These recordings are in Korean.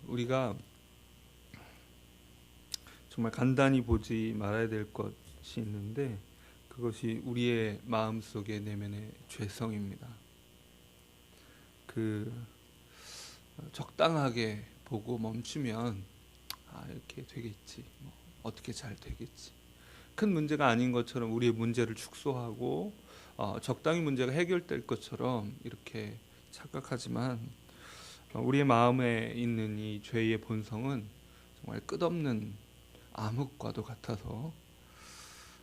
우리가 정말 간단히 보지 말아야 될 것이 있는데 그것이 우리의 마음속의 내면의 죄성입니다. 그 적당하게 보고 멈추면 이렇게 되겠지, 어떻게 잘 되겠지, 큰 문제가 아닌 것처럼 우리의 문제를 축소하고 적당히 문제가 해결될 것처럼 이렇게 착각하지만 우리의 마음에 있는 이 죄의 본성은 정말 끝없는 암흑과도 같아서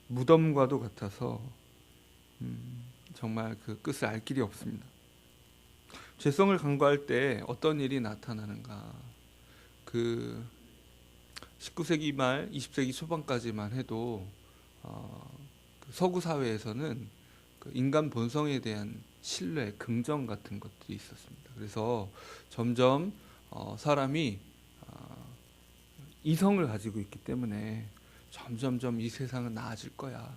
무덤과도 같아서 정말 그 끝을 알 길이 없습니다. 죄성을 간과할 때 어떤 일이 나타나는가? 그 19세기 말 20세기 초반까지만 해도 그 서구 사회에서는 그 인간 본성에 대한 신뢰, 긍정 같은 것들이 있었습니다. 그래서 점점 사람이 이성을 가지고 있기 때문에 점점점 이 세상은 나아질 거야.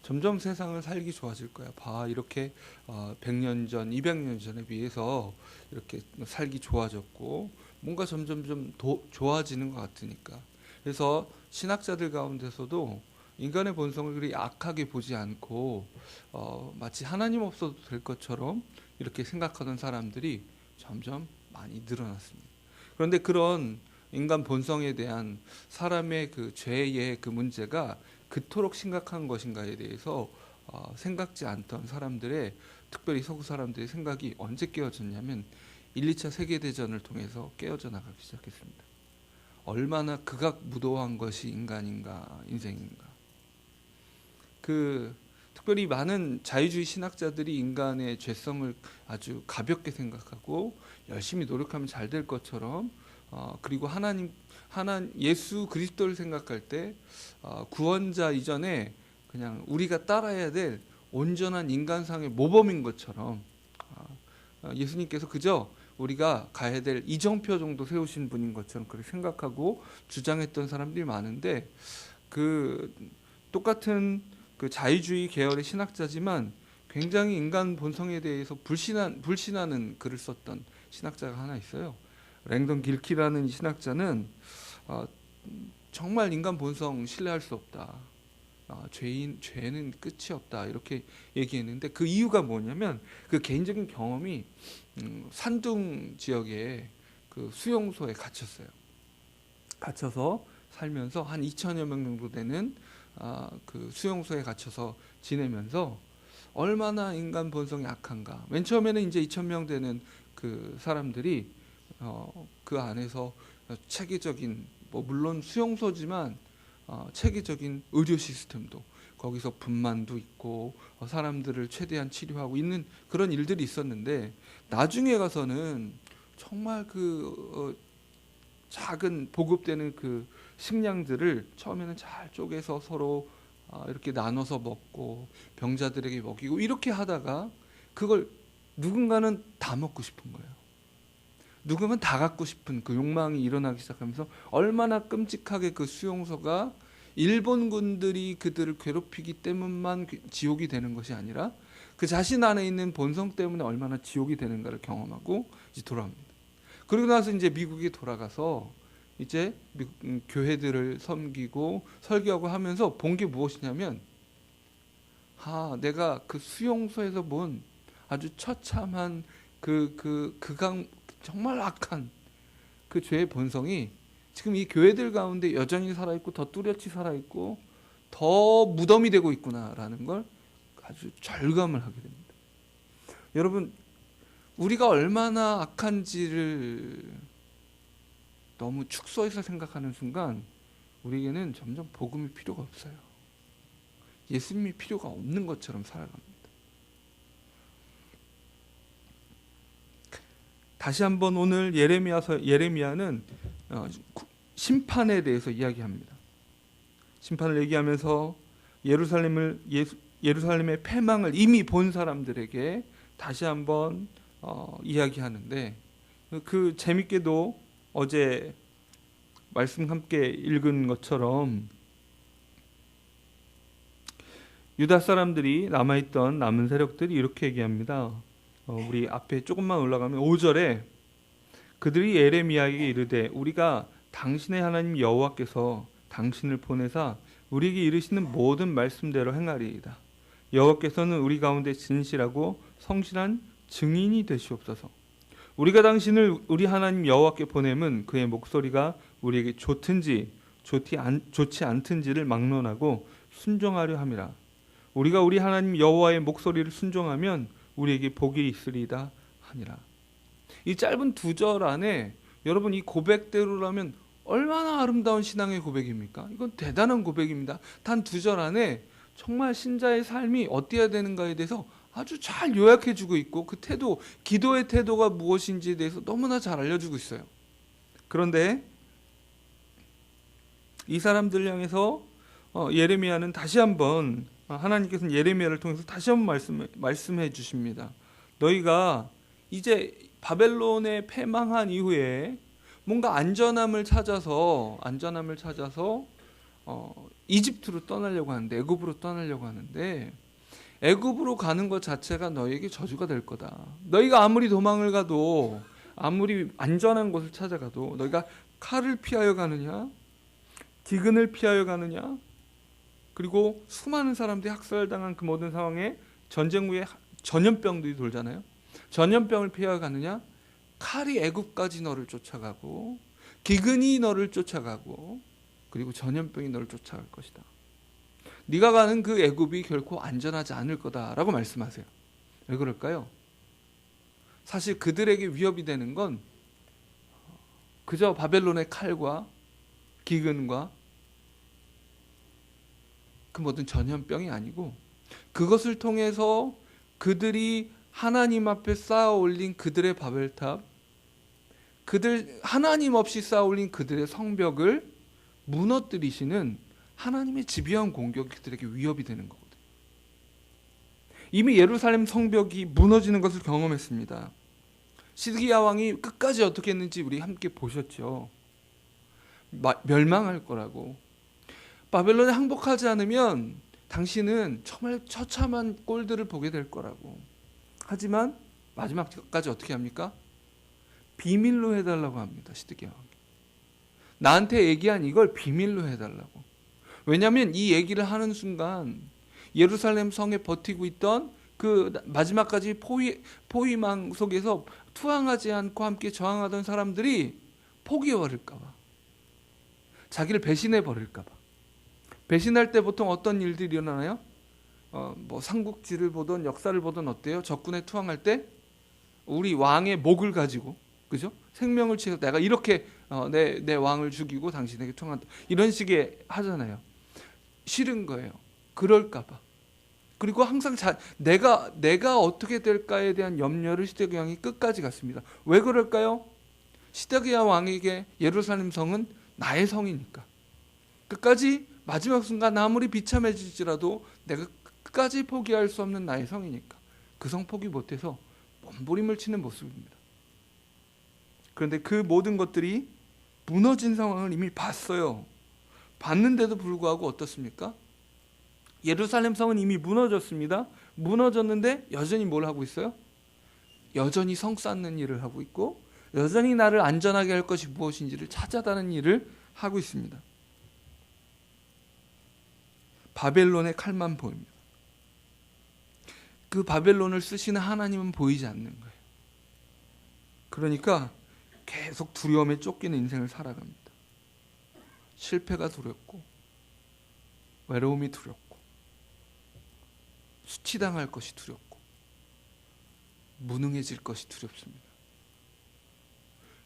점점 세상을 살기 좋아질 거야. 봐, 이렇게 100년 전, 200년 전에 비해서 이렇게 살기 좋아졌고 뭔가 점점점 좋아지는 것 같으니까. 그래서 신학자들 가운데서도 인간의 본성을 그리 악하게 보지 않고 마치 하나님 없어도 될 것처럼 이렇게 생각하던 사람들이 점점 많이 늘어났습니다. 그런데 그런 인간 본성에 대한 사람의 그 죄의 그 문제가 그토록 심각한 것인가에 대해서 생각지 않던 사람들의, 특별히 서구 사람들의 생각이 언제 깨어졌냐면 1, 2차 세계대전을 통해서 깨어져 나가기 시작했습니다. 얼마나 극악무도한 것이 인간인가, 인생인가. 특별히 많은 자유주의 신학자들이 인간의 죄성을 아주 가볍게 생각하고 열심히 노력하면 잘 될 것처럼, 그리고 예수 그리스도를 생각할 때 구원자 이전에 그냥 우리가 따라야 될 온전한 인간상의 모범인 것처럼 예수님께서 그저 우리가 가야 될 이정표 정도 세우신 분인 것처럼 그렇게 생각하고 주장했던 사람들이 많은데, 그 똑같은 그 자유주의 계열의 신학자지만 굉장히 인간 본성에 대해서 불신하는 글을 썼던 신학자가 하나 있어요. 랭던 길키라는 신학자는 정말 인간 본성 신뢰할 수 없다. 죄는 끝이 없다. 이렇게 얘기했는데 그 이유가 뭐냐면 그 개인적인 경험이 산둥 지역에 그 수용소에 갇혔어요. 갇혀서 살면서 한 2천여 명 정도 되는 그 수용소에 갇혀서 지내면서 얼마나 인간 본성이 악한가. 맨 처음에는 이제 2,000명 되는 그 사람들이 그 안에서 체계적인, 물론 수용소지만 체계적인 의료 시스템도, 거기서 분만도 있고 사람들을 최대한 치료하고 있는 그런 일들이 있었는데, 나중에 가서는 정말 작은 보급되는 그 식량들을 처음에는 잘 쪼개서 서로 이렇게 나눠서 먹고 병자들에게 먹이고 이렇게 하다가 그걸 누군가는 다 먹고 싶은 거예요. 누구면 다 갖고 싶은 그 욕망이 일어나기 시작하면서 얼마나 끔찍하게 그 수용소가 일본군들이 그들을 괴롭히기 때문만 지옥이 되는 것이 아니라 그 자신 안에 있는 본성 때문에 얼마나 지옥이 되는가를 경험하고 이제 돌아옵니다. 그리고 나서 이제 미국에 돌아가서 이제 교회들을 섬기고 설교하고 하면서 본 게 무엇이냐면, 내가 그 수용소에서 본 아주 처참한 정말 악한 그 죄의 본성이 지금 이 교회들 가운데 여전히 살아있고 더 뚜렷이 살아있고 더 무덤이 되고 있구나라는 걸 아주 절감을 하게 됩니다. 여러분, 우리가 얼마나 악한지를 너무 축소해서 생각하는 순간 우리에게는 점점 복음이 필요가 없어요. 예수님이 필요가 없는 것처럼 살아갑니다. 다시 한번 오늘 예레미야는 심판에 대해서 이야기합니다. 심판을 얘기하면서 예루살렘의 패망을 이미 본 사람들에게 다시 한번 이야기하는데, 그 재밌게도 어제 말씀 함께 읽은 것처럼 유다 사람들이 남아있던 남은 세력들이 이렇게 얘기합니다. 우리 앞에 조금만 올라가면 5절에 그들이 예레미야에게 이르되 우리가 당신의 하나님 여호와께서 당신을 보내사 우리에게 이르시는 모든 말씀대로 행하리이다. 여호와께서는 우리 가운데 진실하고 성실한 증인이 되시옵소서. 우리가 당신을 우리 하나님 여호와께 보냄은 그의 목소리가 우리에게 좋든지 좋지 않든지를 막론하고 순종하려 함이라. 우리가 우리 하나님 여호와의 목소리를 순종하면 우리에게 복이 있으리이다 하니라. 이 짧은 2절 안에 여러분 이 고백대로라면 얼마나 아름다운 신앙의 고백입니까? 이건 대단한 고백입니다. 단 2절 안에 정말 신자의 삶이 어때야 되는가에 대해서 아주 잘 요약해주고 있고 그 태도, 기도의 태도가 무엇인지에 대해서 너무나 잘 알려주고 있어요. 그런데 이 사람들 향해서 예레미야는 다시 한번 하나님께서는 예레미야를 통해서 다시 한번 말씀해 주십니다. 너희가 이제 바벨론에 패망한 이후에 뭔가 안전함을 찾아서 이집트로 떠나려고 하는데, 애굽으로 떠나려고 하는데, 애굽으로 가는 것 자체가 너희에게 저주가 될 거다. 너희가 아무리 도망을 가도, 아무리 안전한 곳을 찾아가도 너희가 칼을 피하여 가느냐, 기근을 피하여 가느냐, 그리고 수많은 사람들이 학살당한 그 모든 상황에 전쟁 후에 전염병들이 돌잖아요. 전염병을 피하여 가느냐, 칼이 애굽까지 너를 쫓아가고 기근이 너를 쫓아가고 그리고 전염병이 너를 쫓아갈 것이다. 네가 가는 그 애굽이 결코 안전하지 않을 거다라고 말씀하세요. 왜 그럴까요? 사실 그들에게 위협이 되는 건 그저 바벨론의 칼과 기근과 그 모든 전염병이 아니고, 그것을 통해서 그들이 하나님 앞에 쌓아 올린 그들의 바벨탑, 하나님 없이 쌓아 올린 그들의 성벽을 무너뜨리시는 하나님의 집요한 공격이 그들에게 위협이 되는 거거든요. 이미 예루살렘 성벽이 무너지는 것을 경험했습니다. 시드기야 왕이 끝까지 어떻게 했는지 우리 함께 보셨죠. 멸망할 거라고. 바벨론에 항복하지 않으면 당신은 정말 처참한 꼴들을 보게 될 거라고. 하지만 마지막까지 어떻게 합니까? 비밀로 해달라고 합니다. 시드기야 왕이. 나한테 얘기한 이걸 비밀로 해달라고. 왜냐하면 이 얘기를 하는 순간 예루살렘 성에 버티고 있던 그 마지막까지 포위망 속에서 투항하지 않고 함께 저항하던 사람들이 포기해버릴까 봐, 자기를 배신해 버릴까 봐. 배신할 때 보통 어떤 일들이 일어나나요? 뭐 삼국지를 보던 역사를 보던 어때요? 적군에 투항할 때 우리 왕의 목을 가지고, 그죠? 생명을 취해서 내가 이렇게 내 왕을 죽이고 당신에게 투항한다, 이런 식의 하잖아요. 싫은 거예요. 그럴까 봐. 그리고 항상 내가 어떻게 될까에 대한 염려를 시드기야 왕이 끝까지 갖습니다. 왜 그럴까요? 시드기야 왕에게 예루살렘 성은 나의 성이니까. 끝까지 마지막 순간 아무리 비참해질지라도 내가 끝까지 포기할 수 없는 나의 성이니까 그 성 포기 못해서 몸부림을 치는 모습입니다. 그런데 그 모든 것들이 무너진 상황을 이미 봤어요. 봤는데도 불구하고 어떻습니까? 예루살렘 성은 이미 무너졌습니다. 무너졌는데 여전히 뭘 하고 있어요? 여전히 성 쌓는 일을 하고 있고, 여전히 나를 안전하게 할 것이 무엇인지를 찾아다는 일을 하고 있습니다. 바벨론의 칼만 보입니다. 그 바벨론을 쓰시는 하나님은 보이지 않는 거예요. 그러니까 계속 두려움에 쫓기는 인생을 살아갑니다. 실패가 두렵고, 외로움이 두렵고, 수치당할 것이 두렵고, 무능해질 것이 두렵습니다.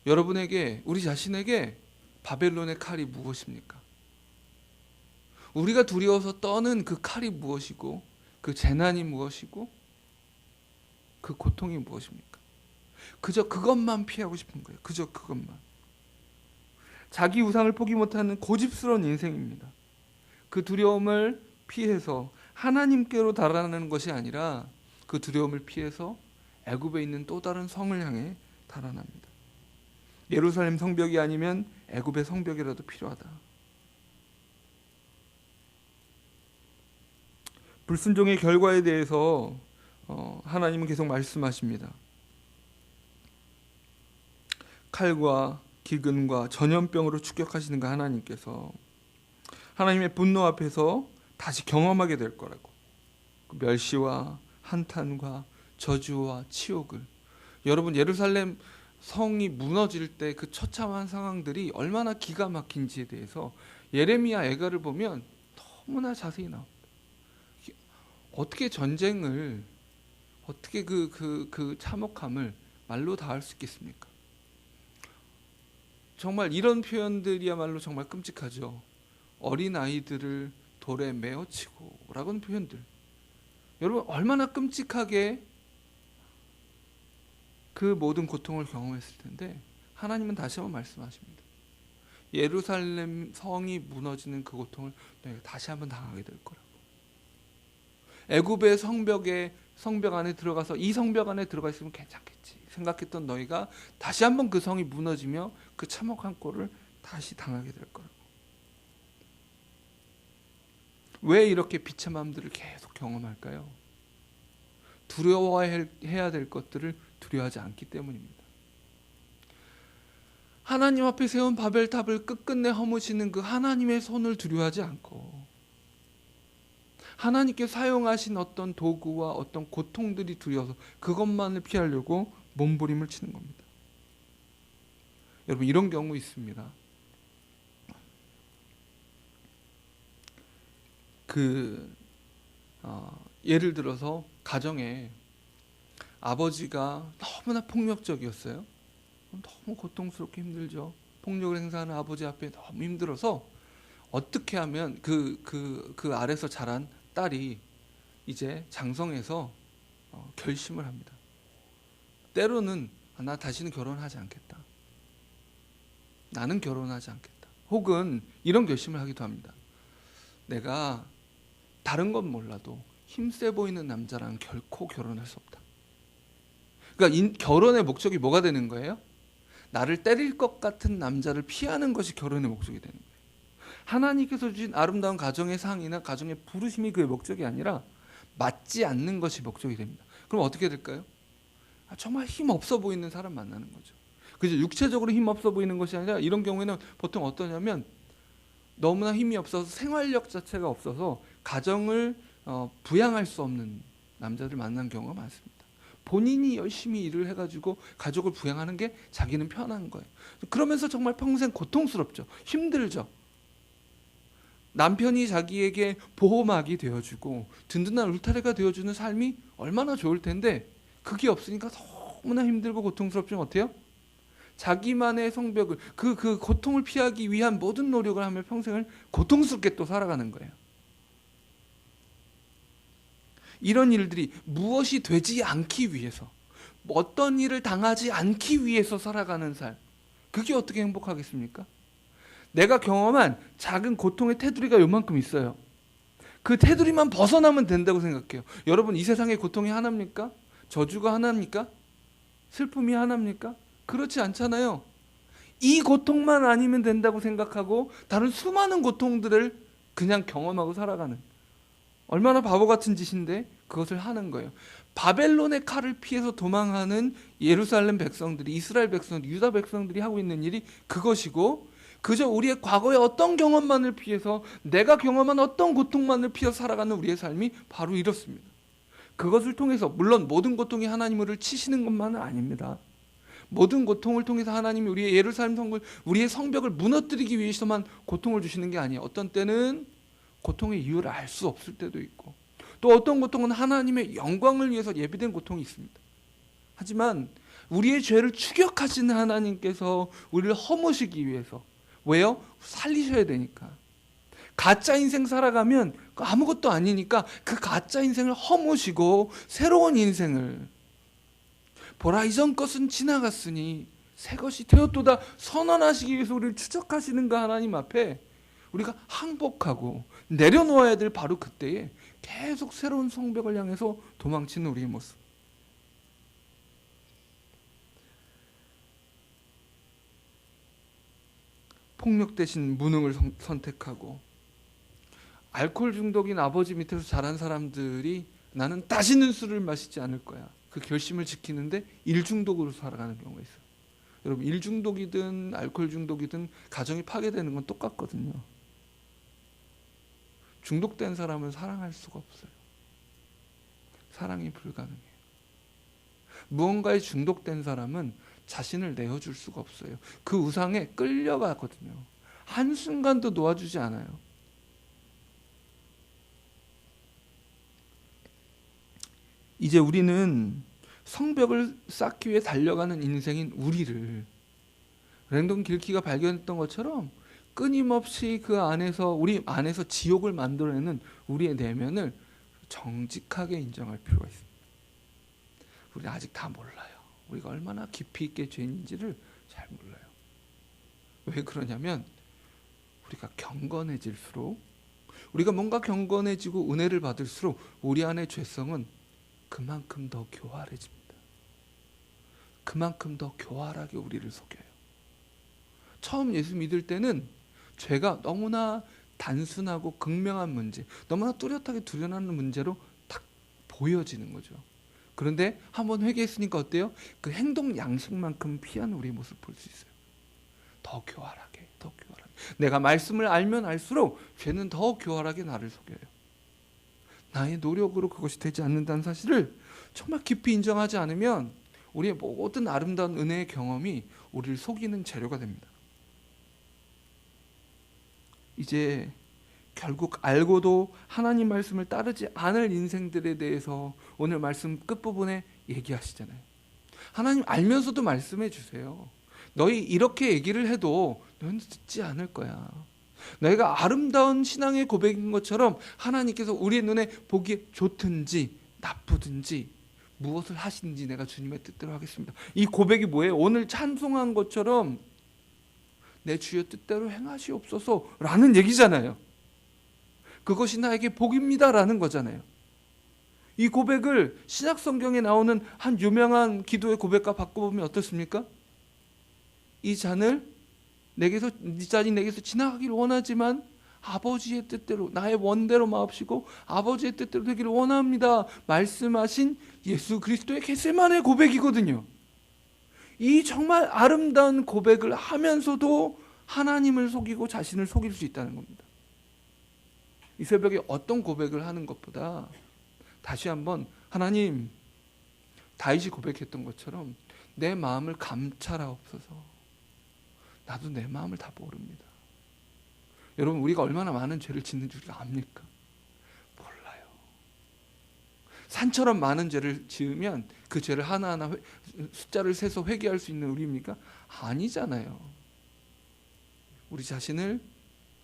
여러분에게, 우리 자신에게 바벨론의 칼이 무엇입니까? 우리가 두려워서 떠는 그 칼이 무엇이고, 그 재난이 무엇이고, 그 고통이 무엇입니까? 그저 그것만 피하고 싶은 거예요. 그저 그것만. 자기 우상을 포기 못하는 고집스러운 인생입니다. 그 두려움을 피해서 하나님께로 달아나는 것이 아니라 그 두려움을 피해서 애굽에 있는 또 다른 성을 향해 달아납니다. 예루살렘 성벽이 아니면 애굽의 성벽이라도 필요하다. 불순종의 결과에 대해서 하나님은 계속 말씀하십니다. 칼과 기근과 전염병으로 추격하시는 그 하나님께서 하나님의 분노 앞에서 다시 경험하게 될 거라고. 그 멸시와 한탄과 저주와 치욕을. 여러분, 예루살렘 성이 무너질 때 그 처참한 상황들이 얼마나 기가 막힌지에 대해서 예레미야 애가를 보면 너무나 자세히 나옵니다. 어떻게 전쟁을, 어떻게 그 참혹함을 말로 다 할 수 있겠습니까? 정말 이런 표현들이야말로 정말 끔찍하죠. 어린 아이들을 돌에 메어치고 라고는 표현들. 여러분, 얼마나 끔찍하게 그 모든 고통을 경험했을 텐데 하나님은 다시 한번 말씀하십니다. 예루살렘 성이 무너지는 그 고통을 너희가 다시 한번 당하게 될 거라고. 애굽의 성벽 안에 들어가서 이 성벽 안에 들어가 있으면 괜찮겠지 생각했던 너희가 다시 한번 그 성이 무너지며 그 참혹한 꼴을 다시 당하게 될 거라고. 왜 이렇게 비참함들을 계속 경험할까요? 두려워해야 될 것들을 두려워하지 않기 때문입니다. 하나님 앞에 세운 바벨탑을 끝끝내 허무시는 그 하나님의 손을 두려워하지 않고 하나님께 사용하신 어떤 도구와 어떤 고통들이 두려워서 그것만을 피하려고 몸부림을 치는 겁니다. 여러분, 이런 경우 있습니다. 예를 들어서 가정에 아버지가 너무나 폭력적이었어요. 너무 고통스럽게 힘들죠. 폭력을 행사하는 아버지 앞에 너무 힘들어서 어떻게 하면 그 아래서 자란 딸이 이제 장성해서 결심을 합니다. 때로는 나 다시는 결혼하지 않겠다. 나는 결혼하지 않겠다. 혹은 이런 결심을 하기도 합니다. 내가 다른 건 몰라도 힘세 보이는 남자랑 결코 결혼할 수 없다. 그러니까 결혼의 목적이 뭐가 되는 거예요? 나를 때릴 것 같은 남자를 피하는 것이 결혼의 목적이 되는 거예요. 하나님께서 주신 아름다운 가정의 상이나 가정의 부르심이 그의 목적이 아니라 맞지 않는 것이 목적이 됩니다. 그럼 어떻게 될까요? 정말 힘 없어 보이는 사람 만나는 거죠. 그죠? 육체적으로 힘 없어 보이는 것이 아니라 이런 경우에는 보통 어떠냐면 너무나 힘이 없어서 생활력 자체가 없어서 가정을 부양할 수 없는 남자들 만난 경우가 많습니다. 본인이 열심히 일을 해가지고 가족을 부양하는 게 자기는 편한 거예요. 그러면서 정말 평생 고통스럽죠. 힘들죠. 남편이 자기에게 보호막이 되어주고 든든한 울타리가 되어주는 삶이 얼마나 좋을 텐데 그게 없으니까 너무나 힘들고 고통스럽지만 어때요? 자기만의 성벽을 그 고통을 피하기 위한 모든 노력을 하며 평생을 고통스럽게 또 살아가는 거예요. 이런 일들이 무엇이 되지 않기 위해서, 어떤 일을 당하지 않기 위해서 살아가는 삶, 그게 어떻게 행복하겠습니까? 내가 경험한 작은 고통의 테두리가 요만큼 있어요. 그 테두리만 벗어나면 된다고 생각해요. 여러분, 이 세상의 고통이 하나입니까? 저주가 하나입니까? 슬픔이 하나입니까? 그렇지 않잖아요. 이 고통만 아니면 된다고 생각하고 다른 수많은 고통들을 그냥 경험하고 살아가는, 얼마나 바보 같은 짓인데 그것을 하는 거예요. 바벨론의 칼을 피해서 도망하는 예루살렘 백성들이, 이스라엘 백성들, 유다 백성들이 하고 있는 일이 그것이고, 그저 우리의 과거의 어떤 경험만을 피해서 내가 경험한 어떤 고통만을 피해서 살아가는 우리의 삶이 바로 이렇습니다. 그것을 통해서 물론 모든 고통이 하나님을 치시는 것만은 아닙니다. 모든 고통을 통해서 하나님이 우리의 예루살렘 성을, 우리의 성벽을 무너뜨리기 위해서만 고통을 주시는 게 아니에요. 어떤 때는 고통의 이유를 알 수 없을 때도 있고, 또 어떤 고통은 하나님의 영광을 위해서 예비된 고통이 있습니다. 하지만 우리의 죄를 추격하시는 하나님께서 우리를 허무시기 위해서, 왜요? 살리셔야 되니까. 가짜 인생 살아가면 아무것도 아니니까 그 가짜 인생을 허무시고 새로운 인생을, 보라 이전 것은 지나갔으니 새 것이 되었도다 선언하시기 위해서 우리를 추적하시는 그 하나님 앞에 우리가 항복하고 내려놓아야 될 바로 그때에 계속 새로운 성벽을 향해서 도망치는 우리의 모습. 폭력 대신 무능을 선택하고, 알코올 중독인 아버지 밑에서 자란 사람들이 나는 다시는 술을 마시지 않을 거야, 그 결심을 지키는데 일 중독으로 살아가는 경우가 있어요. 여러분, 일 중독이든 알코올 중독이든 가정이 파괴되는 건 똑같거든요. 중독된 사람은 사랑할 수가 없어요. 사랑이 불가능해요. 무언가에 중독된 사람은 자신을 내어줄 수가 없어요. 그 우상에 끌려가거든요. 한순간도 놓아주지 않아요. 이제 우리는 성벽을 쌓기 위해 달려가는 인생인 우리를 랭돈 길키가 발견했던 것처럼 끊임없이 그 안에서, 우리 안에서 지옥을 만들어내는 우리의 내면을 정직하게 인정할 필요가 있습니다. 우리는 아직 다 몰라요. 우리가 얼마나 깊이 있게 죄인인지를 잘 몰라요. 왜 그러냐면 우리가 경건해질수록, 우리가 뭔가 경건해지고 은혜를 받을수록 우리 안의 죄성은 그만큼 더 교활해집니다. 그만큼 더 교활하게 우리를 속여요. 처음 예수 믿을 때는 죄가 너무나 단순하고 극명한 문제, 너무나 뚜렷하게 드러나는 문제로 딱 보여지는 거죠. 그런데 한번 회개했으니까 어때요? 그 행동 양식만큼 피한 우리의 모습을 볼 수 있어요. 더 교활하게, 더 교활하게. 내가 말씀을 알면 알수록 죄는 더 교활하게 나를 속여요. 나의 노력으로 그것이 되지 않는다는 사실을 정말 깊이 인정하지 않으면 우리의 모든 아름다운 은혜의 경험이 우리를 속이는 재료가 됩니다. 이제 결국 알고도 하나님 말씀을 따르지 않을 인생들에 대해서 오늘 말씀 끝부분에 얘기하시잖아요. 하나님 알면서도 말씀해 주세요. 너희 이렇게 얘기를 해도 너희는 듣지 않을 거야. 너희가 아름다운 신앙의 고백인 것처럼 하나님께서 우리의 눈에 보기에 좋든지 나쁘든지 무엇을 하시는지 내가 주님의 뜻대로 하겠습니다. 이 고백이 뭐예요? 오늘 찬송한 것처럼 내 주의 뜻대로 행하시옵소서 라는 얘기잖아요. 그것이 나에게 복입니다 라는 거잖아요. 이 고백을 신약 성경에 나오는 한 유명한 기도의 고백과 바꿔보면 어떻습니까? 이 잔이 내게서 지나가기를 원하지만 아버지의 뜻대로, 나의 원대로 마옵시고 아버지의 뜻대로 되기를 원합니다 말씀하신 예수 그리스도의 겟세마네 고백이거든요. 이 정말 아름다운 고백을 하면서도 하나님을 속이고 자신을 속일 수 있다는 겁니다. 이 새벽에 어떤 고백을 하는 것보다 다시 한번 하나님, 다윗이 고백했던 것처럼 내 마음을 감찰하옵소서. 나도 내 마음을 다 모릅니다. 여러분, 우리가 얼마나 많은 죄를 짓는 줄 압니까? 몰라요. 산처럼 많은 죄를 지으면 그 죄를 하나하나 숫자를 세서 회개할 수 있는 우리입니까? 아니잖아요. 우리 자신을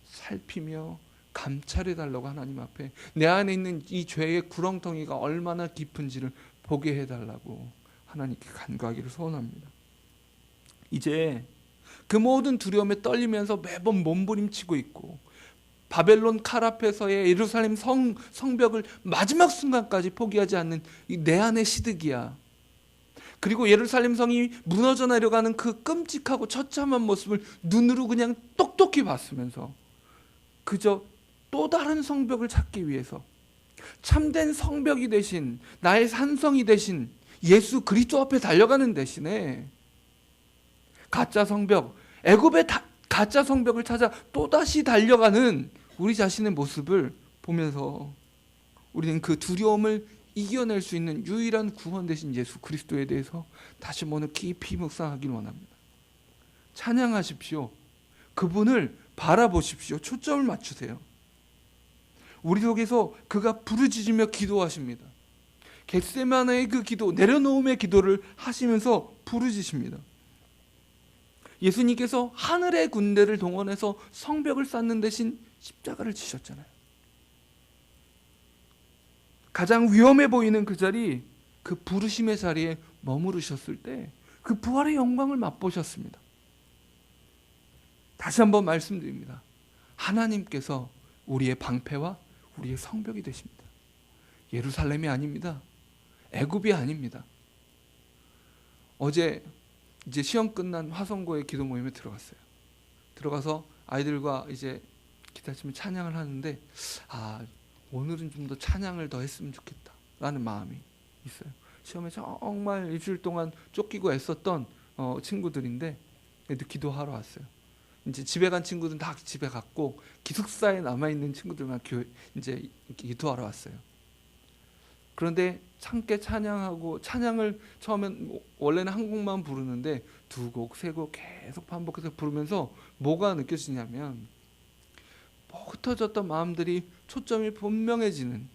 살피며 감찰해달라고 하나님 앞에 내 안에 있는 이 죄의 구렁텅이가 얼마나 깊은지를 보게 해달라고 하나님께 간구하기를 소원합니다. 이제 그 모든 두려움에 떨리면서 매번 몸부림치고 있고 바벨론 칼 앞에서의 예루살렘 성벽을 마지막 순간까지 포기하지 않는 내 안의 시드기야, 그리고 예루살렘 성이 무너져 내려가는 그 끔찍하고 처참한 모습을 눈으로 그냥 똑똑히 봤으면서 그저 또 다른 성벽을 찾기 위해서 참된 성벽이 되신, 나의 산성이 되신 예수 그리스도 앞에 달려가는 대신에 가짜 성벽, 애굽의 가짜 성벽을 찾아 또다시 달려가는 우리 자신의 모습을 보면서 우리는 그 두려움을 이겨낼 수 있는 유일한 구원 되신 예수 그리스도에 대해서 다시 오늘 깊이 묵상하길 원합니다. 찬양하십시오. 그분을 바라보십시오. 초점을 맞추세요. 우리 속에서 그가 부르짖으며 기도하십니다. 겟세마네의 그 기도, 내려놓음의 기도를 하시면서 부르짖습니다. 예수님께서 하늘의 군대를 동원해서 성벽을 쌓는 대신 십자가를 지셨잖아요. 가장 위험해 보이는 그 자리, 그 부르심의 자리에 머무르셨을 때 그 부활의 영광을 맛보셨습니다. 다시 한번 말씀드립니다. 하나님께서 우리의 방패와 우리의 성벽이 되십니다. 예루살렘이 아닙니다. 애굽이 아닙니다. 어제 이제 시험 끝난 화성고의 기도 모임에 들어가서 아이들과 이제 기타치면 찬양을 하는데 오늘은 좀 더 찬양을 더 했으면 좋겠다라는 마음이 있어요. 시험에 정말 일주일 동안 쫓기고 애썼던 친구들인데 기도하러 왔어요. 이제 집에 간 친구들은 다 집에 갔고 기숙사에 남아 있는 친구들만 교회 이제 기도하러 왔어요. 그런데 함께 찬양하고 찬양을 처음엔 원래는 한 곡만 부르는데 두 곡, 세 곡 계속 반복해서 부르면서 뭐가 느껴지냐면 흩어졌던 마음들이 초점이 분명해지는,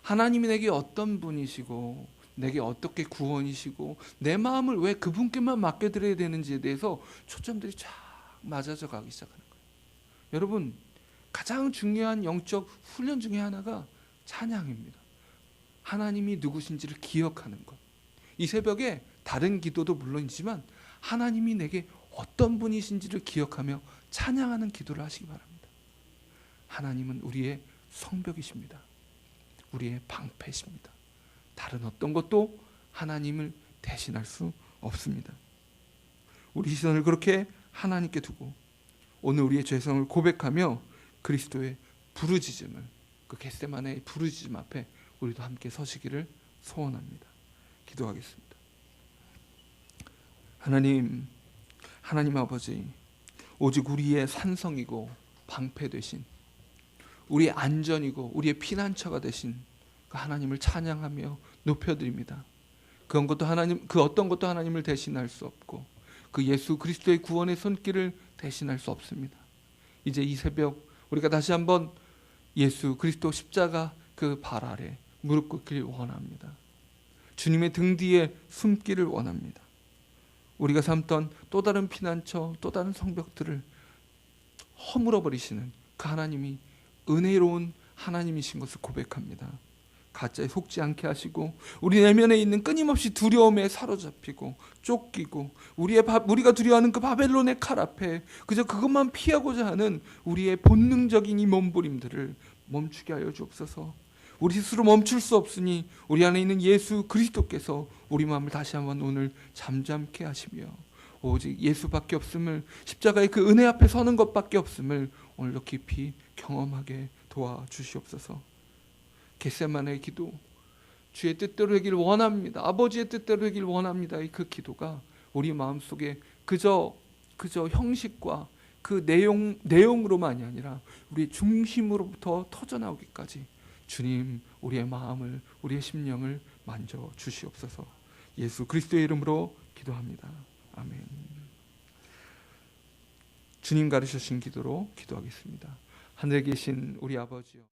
하나님이 내게 어떤 분이시고 내게 어떻게 구원이시고 내 마음을 왜 그분께만 맡겨드려야 되는지에 대해서 초점들이 쫙 맞아져 가기 시작하는 거예요. 여러분, 가장 중요한 영적 훈련 중에 하나가 찬양입니다. 하나님이 누구신지를 기억하는 것. 이 새벽에 다른 기도도 물론이지만 하나님이 내게 어떤 분이신지를 기억하며 찬양하는 기도를 하시기 바랍니다. 하나님은 우리의 성벽이십니다. 우리의 방패십니다. 다른 어떤 것도 하나님을 대신할 수 없습니다. 우리 시선을 그렇게 하나님께 두고 오늘 우리의 죄성을 고백하며 그리스도의 부르짖음을, 그 겟세마네의 부르짖음 앞에 우리도 함께 서시기를 소원합니다. 기도하겠습니다. 하나님 아버지, 오직 우리의 산성이고 방패 되신, 우리의 안전이고 우리의 피난처가 되신 그 하나님을 찬양하며 높여드립니다. 그 어떤 것도 하나님을 대신할 수 없고 그 예수 그리스도의 구원의 손길을 대신할 수 없습니다. 이제 이 새벽 우리가 다시 한번 예수 그리스도 십자가 그 발 아래 무릎 꿇기를 원합니다. 주님의 등 뒤에 숨기를 원합니다. 우리가 삼던 또 다른 피난처, 또 다른 성벽들을 허물어 버리시는 그 하나님이 은혜로운 하나님이신 것을 고백합니다. 가짜에 속지 않게 하시고 우리 내면에 있는 끊임없이 두려움에 사로잡히고 쫓기고 우리가 두려워하는 그 바벨론의 칼 앞에 그저 그것만 피하고자 하는 우리의 본능적인 이 몸부림들을 멈추게 하여 주옵소서. 우리 스스로 멈출 수 없으니 우리 안에 있는 예수 그리스도께서 우리 마음을 다시 한번 오늘 잠잠케 하시며 오직 예수밖에 없음을, 십자가의 그 은혜 앞에 서는 것밖에 없음을 오늘도 깊이 경험하게 도와주시옵소서. 겟세마네의 기도, 주의 뜻대로 되길 원합니다. 아버지의 뜻대로 되길 원합니다. 그 기도가 우리 마음속에 그저 형식과 그 내용으로만이 아니라 우리 중심으로부터 터져나오기까지 주님, 우리의 마음을, 우리의 심령을 만져 주시옵소서. 예수 그리스도의 이름으로 기도합니다. 아멘. 주님 가르치신 기도로 기도하겠습니다. 하늘에 계신 우리 아버지요,